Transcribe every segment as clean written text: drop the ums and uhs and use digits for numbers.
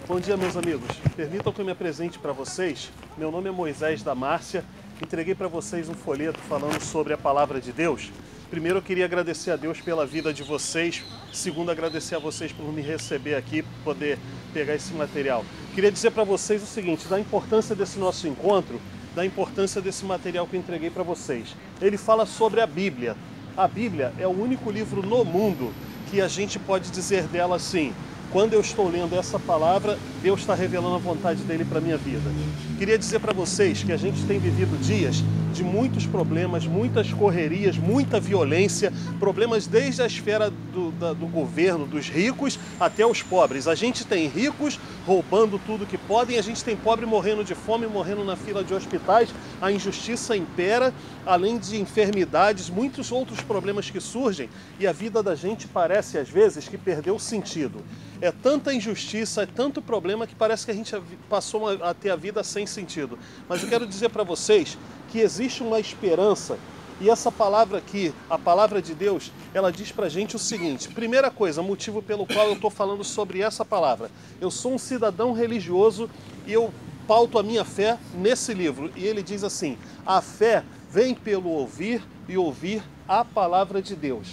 Bom dia, meus amigos. Permitam que eu me apresente para vocês. Meu nome é Moisés da Márcia. Entreguei para vocês um folheto falando sobre a palavra de Deus. Primeiro, eu queria agradecer a Deus pela vida de vocês. Segundo, agradecer a vocês por me receber aqui, poder pegar esse material. Queria dizer para vocês o seguinte, da importância desse nosso encontro, da importância desse material que eu entreguei para vocês. Ele fala sobre a Bíblia. A Bíblia é o único livro no mundo que a gente pode dizer dela assim: quando eu estou lendo essa palavra, Deus está revelando a vontade dele para a minha vida. Queria dizer para vocês que a gente tem vivido dias de muitos problemas, muitas correrias, muita violência, problemas desde a esfera do governo, dos ricos até os pobres. A gente tem ricos roubando tudo que podem, a gente tem pobre morrendo de fome, morrendo na fila de hospitais, a injustiça impera, além de enfermidades, muitos outros problemas que surgem, e a vida da gente parece às vezes que perdeu o sentido. É tanta injustiça, é tanto problema que parece que a gente passou a ter a vida sem sentido. Mas eu quero dizer para vocês que existe uma esperança, e essa palavra aqui, a palavra de Deus, ela diz pra gente o seguinte: primeira coisa, motivo pelo qual eu estou falando sobre essa palavra. Eu sou um cidadão religioso e eu pauto a minha fé nesse livro. E ele diz assim: a fé vem pelo ouvir e ouvir a palavra de Deus.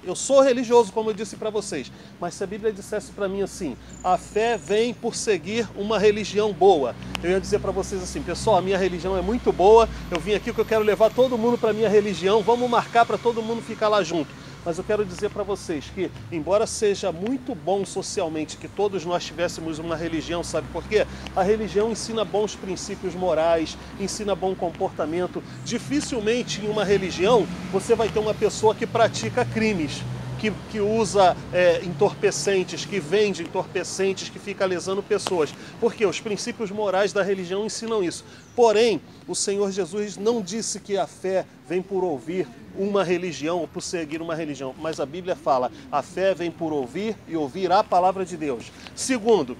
Eu sou religioso, como eu disse para vocês, mas se a Bíblia dissesse para mim assim: a fé vem por seguir uma religião boa, eu ia dizer para vocês assim: pessoal, a minha religião é muito boa, eu vim aqui porque eu quero levar todo mundo para a minha religião, vamos marcar para todo mundo ficar lá junto. Mas eu quero dizer para vocês que, embora seja muito bom socialmente que todos nós tivéssemos uma religião, sabe por quê? A religião ensina bons princípios morais, ensina bom comportamento. Dificilmente em uma religião você vai ter uma pessoa que pratica crimes, que usa entorpecentes, que vende entorpecentes, que fica lesando pessoas. Porque os princípios morais da religião ensinam isso. Porém, o Senhor Jesus não disse que a fé vem por ouvir uma religião ou por seguir uma religião, mas a Bíblia fala: a fé vem por ouvir e ouvir a palavra de Deus. Segundo,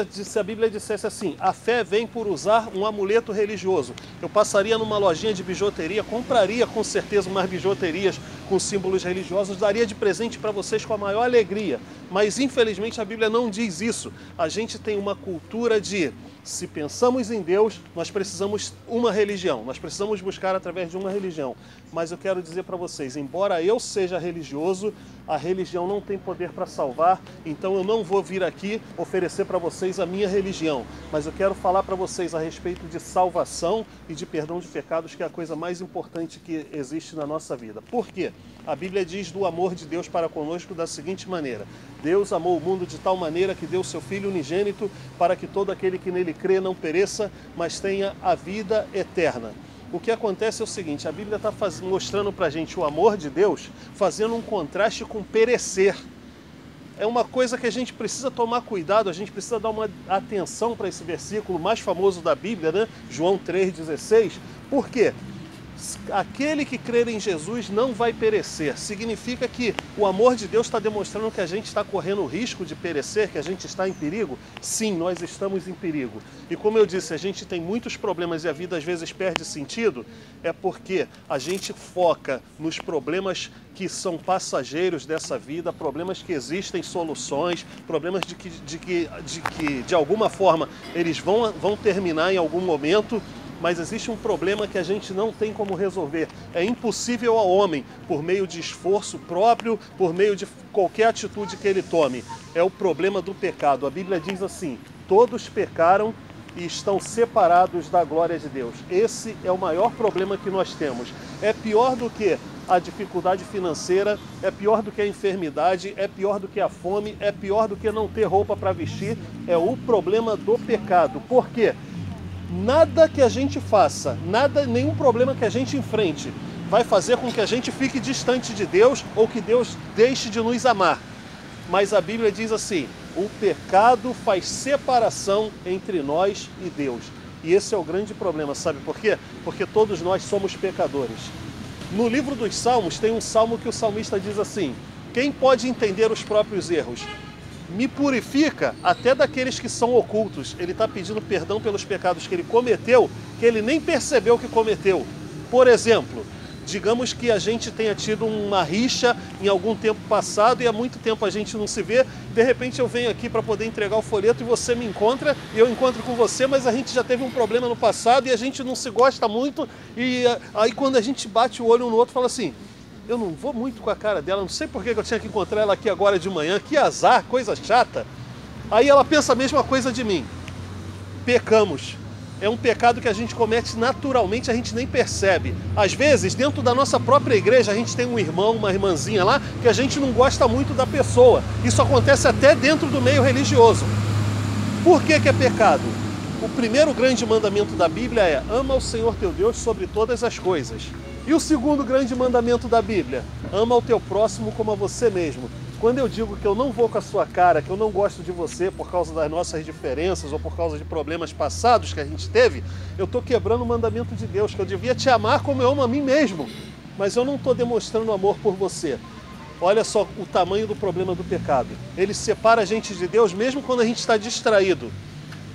se a Bíblia dissesse assim: a fé vem por usar um amuleto religioso, eu passaria numa lojinha de bijuteria, compraria com certeza umas bijuterias com símbolos religiosos, daria de presente para vocês com a maior alegria. Mas infelizmente a Bíblia não diz isso. A gente tem uma cultura de: se pensamos em Deus, nós precisamos uma religião, nós precisamos buscar através de uma religião. Mas eu quero dizer para vocês, embora eu seja religioso, a religião não tem poder para salvar, então eu não vou vir aqui oferecer para vocês a minha religião, mas eu quero falar para vocês a respeito de salvação e de perdão de pecados, que é a coisa mais importante que existe na nossa vida. Por quê? A Bíblia diz do amor de Deus para conosco da seguinte maneira: Deus amou o mundo de tal maneira que deu seu Filho unigênito para que todo aquele que nele crê não pereça, mas tenha a vida eterna. O que acontece é o seguinte: a Bíblia está mostrando para a gente o amor de Deus, fazendo um contraste com perecer. É uma coisa que a gente precisa tomar cuidado, a gente precisa dar uma atenção para esse versículo mais famoso da Bíblia, né? João 3,16. Por quê? Aquele que crer em Jesus não vai perecer. Significa que o amor de Deus está demonstrando que a gente está correndo o risco de perecer, que a gente está em perigo? Sim, nós estamos em perigo. E como eu disse, a gente tem muitos problemas e a vida às vezes perde sentido, é porque a gente foca nos problemas que são passageiros dessa vida, problemas que existem soluções, problemas de que de alguma forma eles vão terminar em algum momento. Mas existe um problema que a gente não tem como resolver. É impossível ao homem, por meio de esforço próprio, por meio de qualquer atitude que ele tome. É o problema do pecado. A Bíblia diz assim: todos pecaram e estão separados da glória de Deus. Esse é o maior problema que nós temos. É pior do que a dificuldade financeira, é pior do que a enfermidade, é pior do que a fome, é pior do que não ter roupa para vestir. É o problema do pecado. Por quê? Nada que a gente faça, nenhum problema que a gente enfrente vai fazer com que a gente fique distante de Deus ou que Deus deixe de nos amar. Mas a Bíblia diz assim: o pecado faz separação entre nós e Deus. E esse é o grande problema, sabe por quê? Porque todos nós somos pecadores. No livro dos Salmos tem um salmo que o salmista diz assim: quem pode entender os próprios erros? Me purifica até daqueles que são ocultos. Ele está pedindo perdão pelos pecados que ele cometeu, que ele nem percebeu que cometeu. Por exemplo, Digamos que a gente tenha tido uma rixa em algum tempo passado e há muito tempo a gente não se vê. De repente eu venho aqui para poder entregar o folheto e você me encontra e eu encontro com você, mas a gente já teve um problema no passado e a gente não se gosta muito. E aí quando a gente bate o olho um no outro, fala assim, eu não vou muito com a cara dela, não sei por que eu tinha que encontrar ela aqui agora de manhã, que azar, coisa chata. Aí ela pensa a mesma coisa de mim. Pecamos. É um pecado que a gente comete naturalmente, a gente nem percebe. Às vezes, dentro da nossa própria igreja, a gente tem um irmão, uma irmãzinha lá, que a gente não gosta muito da pessoa. Isso acontece até dentro do meio religioso. Por que é pecado? O primeiro grande mandamento da Bíblia é: ama o Senhor teu Deus sobre todas as coisas. E o segundo grande mandamento da Bíblia? Ama o teu próximo como a você mesmo. Quando eu digo que eu não vou com a sua cara, que eu não gosto de você por causa das nossas diferenças ou por causa de problemas passados que a gente teve, eu estou quebrando o mandamento de Deus, que eu devia te amar como eu amo a mim mesmo. Mas eu não estou demonstrando amor por você. Olha só o tamanho do problema do pecado. Ele separa a gente de Deus mesmo quando a gente está distraído.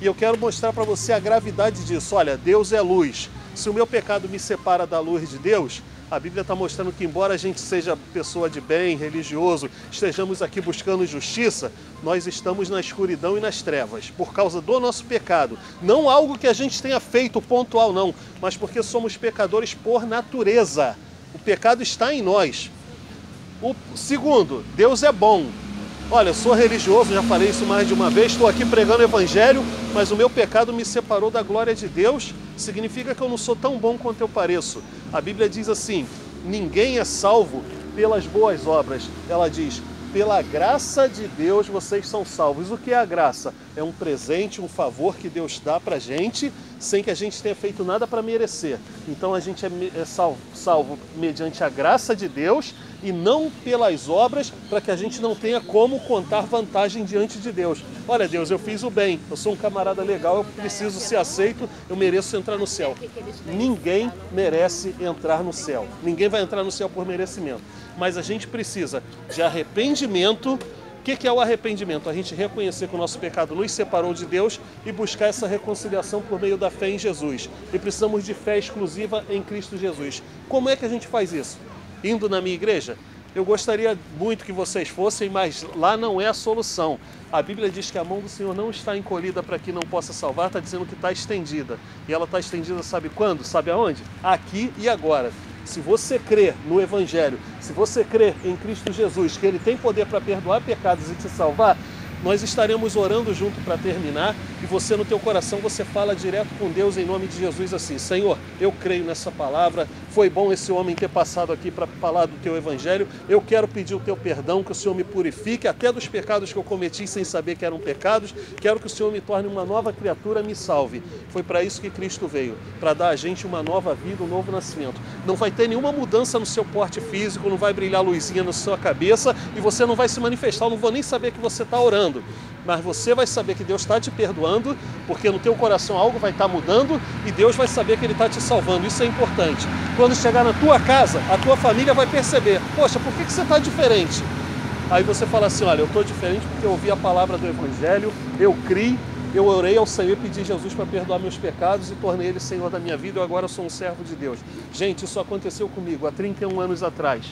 E eu quero mostrar para você a gravidade disso. Olha, Deus é luz. Se o meu pecado me separa da luz de Deus, a Bíblia está mostrando que, embora a gente seja pessoa de bem, religioso, estejamos aqui buscando justiça, nós estamos na escuridão e nas trevas, por causa do nosso pecado. Não algo que a gente tenha feito pontual, não, mas porque somos pecadores por natureza. O pecado está em nós. O segundo, Deus é bom. Olha, eu sou religioso, já falei isso mais de uma vez, estou aqui pregando o Evangelho, mas o meu pecado me separou da glória de Deus, significa que eu não sou tão bom quanto eu pareço. A Bíblia diz assim, ninguém é salvo pelas boas obras. Ela diz, pela graça de Deus vocês são salvos. O que é a graça? É um presente, um favor que Deus dá pra gente, sem que a gente tenha feito nada para merecer. Então a gente é salvo mediante a graça de Deus e não pelas obras, para que a gente não tenha como contar vantagem diante de Deus. Olha, Deus, eu fiz o bem, eu sou um camarada legal, eu preciso ser aceito, eu mereço entrar no céu. Ninguém merece entrar no céu. Ninguém vai entrar no céu por merecimento. Mas a gente precisa de arrependimento. O que é o arrependimento? A gente reconhecer que o nosso pecado nos separou de Deus e buscar essa reconciliação por meio da fé em Jesus. E precisamos de fé exclusiva em Cristo Jesus. Como é que a gente faz isso? Indo na minha igreja? Eu gostaria muito que vocês fossem, mas lá não é a solução. A Bíblia diz que a mão do Senhor não está encolhida para que não possa salvar, está dizendo que está estendida. E ela está estendida sabe quando? Sabe aonde? Aqui e agora. Se você crer no Evangelho, se você crer em Cristo Jesus, que Ele tem poder para perdoar pecados e te salvar, nós estaremos orando junto para terminar e você no teu coração, você fala direto com Deus em nome de Jesus assim, Senhor, eu creio nessa palavra, foi bom esse homem ter passado aqui para falar do teu Evangelho, eu quero pedir o teu perdão, que o Senhor me purifique até dos pecados que eu cometi sem saber que eram pecados, quero que o Senhor me torne uma nova criatura, me salve. Foi para isso que Cristo veio, para dar a gente uma nova vida, um novo nascimento. Não vai ter nenhuma mudança no seu porte físico, não vai brilhar luzinha na sua cabeça e você não vai se manifestar, eu não vou nem saber que você está orando. Mas você vai saber que Deus está te perdoando, porque no teu coração algo vai estar mudando e Deus vai saber que Ele está te salvando. Isso é importante. Quando chegar na tua casa, a tua família vai perceber, poxa, por que você está diferente? Aí você fala assim, olha, eu estou diferente porque eu ouvi a palavra do Evangelho, eu criei, eu orei ao Senhor e pedi Jesus para perdoar meus pecados e tornei Ele Senhor da minha vida e agora eu sou um servo de Deus. Gente, isso aconteceu comigo há 31 anos atrás.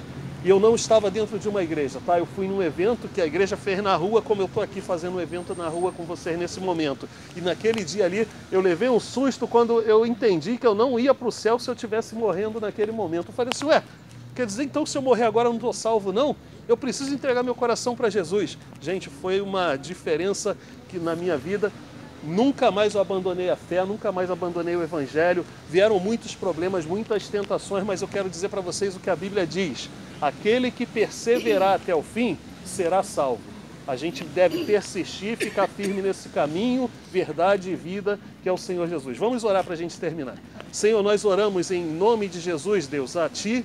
E eu não estava dentro de uma igreja, tá? Eu fui num evento que a igreja fez na rua, como eu estou aqui fazendo um evento na rua com vocês nesse momento. E naquele dia ali, eu levei um susto quando eu entendi que eu não ia para o céu se eu estivesse morrendo naquele momento. Eu falei assim, ué, quer dizer então que se eu morrer agora eu não estou salvo, não? Eu preciso entregar meu coração para Jesus. Gente, foi uma diferença que na minha vida... Nunca mais eu abandonei a fé, nunca mais abandonei o Evangelho. Vieram muitos problemas, muitas tentações, mas eu quero dizer para vocês o que a Bíblia diz. Aquele que perseverar até o fim será salvo. A gente deve persistir, ficar firme nesse caminho, verdade e vida, que é o Senhor Jesus. Vamos orar para a gente terminar. Senhor, nós oramos em nome de Jesus, Deus, a Ti,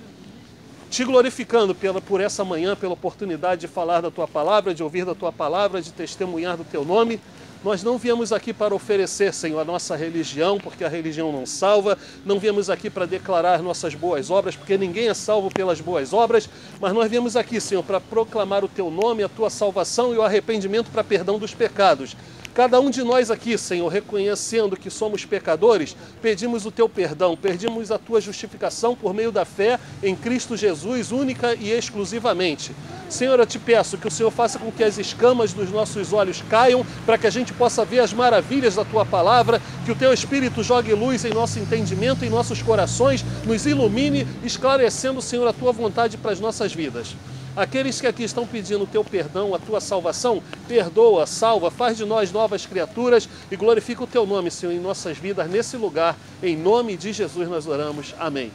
te glorificando por essa manhã, pela oportunidade de falar da Tua palavra, de ouvir da Tua palavra, de testemunhar do Teu nome. Nós não viemos aqui para oferecer, Senhor, a nossa religião, porque a religião não salva. Não viemos aqui para declarar nossas boas obras, porque ninguém é salvo pelas boas obras. Mas nós viemos aqui, Senhor, para proclamar o Teu nome, a Tua salvação e o arrependimento para perdão dos pecados. Cada um de nós aqui, Senhor, reconhecendo que somos pecadores, pedimos o Teu perdão, pedimos a Tua justificação por meio da fé em Cristo Jesus, única e exclusivamente. Senhor, eu te peço que o Senhor faça com que as escamas dos nossos olhos caiam, para que a gente possa ver as maravilhas da Tua palavra, que o Teu Espírito jogue luz em nosso entendimento, em nossos corações, nos ilumine, esclarecendo, Senhor, a Tua vontade para as nossas vidas. Aqueles que aqui estão pedindo o Teu perdão, a Tua salvação, perdoa, salva, faz de nós novas criaturas e glorifica o Teu nome, Senhor, em nossas vidas, nesse lugar. Em nome de Jesus nós oramos. Amém.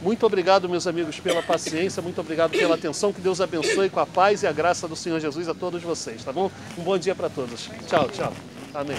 Muito obrigado, meus amigos, pela paciência, muito obrigado pela atenção, que Deus abençoe com a paz e a graça do Senhor Jesus a todos vocês, tá bom? Um bom dia para todos. Tchau, tchau. Amém.